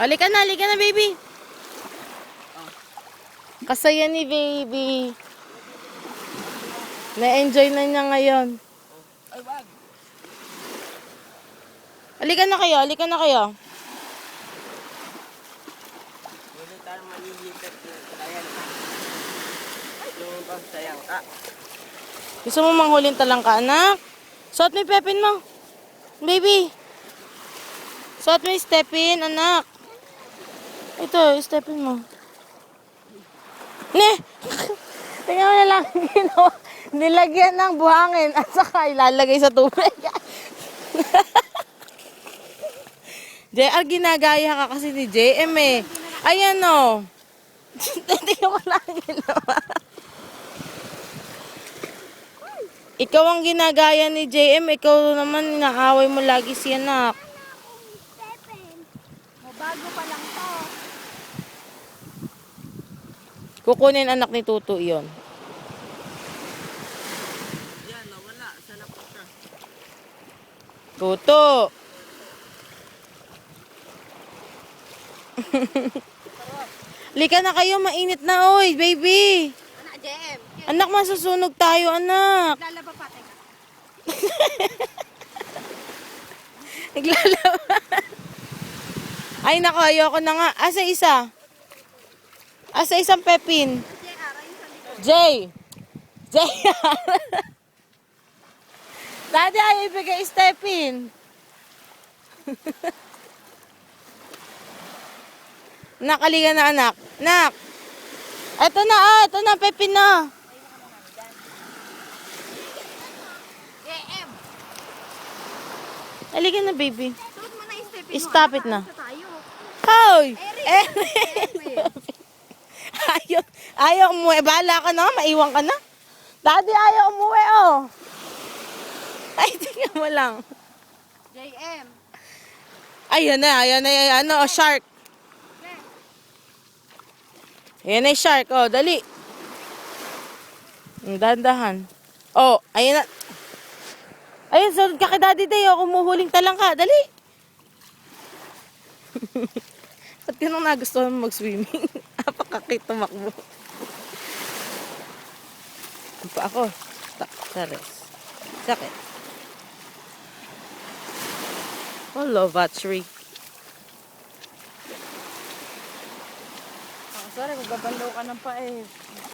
Halika na, baby. Kasaya ni baby. Na-enjoy na niya ngayon. Ay, wag. Halika na kayo, halika na kayo. Wala tayong malilipat na sayang. Yung bang sayang. Gusto mo manghulin talangka, anak? Suot mo yung pepin mo. Baby. Suot mo yung stepin, anak. Ito, yung stepin mo. Ne! Tingnan mo na lang ginawa. Nilagyan ng buhangin at saka ilalagay sa tubig. JR, ginagaya ka kasi ni JM eh. Ayan o. Tingnan mo lang ginawa. Ikaw ang ginagaya ni JM, ikaw naman inaaway mo lagi si anak. Bago pa lang to. Kukunin anak ni Tuto yon. Yan, nawala. Saan napunta? Tuto. Lika na kayo, mainit na oy, baby. Anak, JM. Anak, masusunog tayo, anak. Lalaba pa, teka. Naglalaba. Ay, nako, ayoko na nga. Asa isa? Asa isang pepin? JR, ayun sa likod. Jay! Jay! Daddy, ayaw ibigay stepin. Nakaliga na, anak. Nak! Ito na, pepin na. JM. Halika na, baby. Suot mo na yung step Stop it na. Sa tayo. Hoy! Eric. Ayaw umuwi. Bahala ka na, maiwan ka na. Daddy, ayaw umuwi, oh. Ay, tingnan mo lang. JM. Ayun na, ano, shark. Ayan na yung shark, oh, dali. Dahan-dahan. Oh, ayun na. Ayun, sunod ka kay Daddy Day, oh, kumuhuling talangka, dali. Ba't ka nung nagustuhan mo mag-swimming? Apakakit tumakbo. Pa ako. Sares. Sakit. Hello, battery. Sorry, magbabalo ka ng pa eh.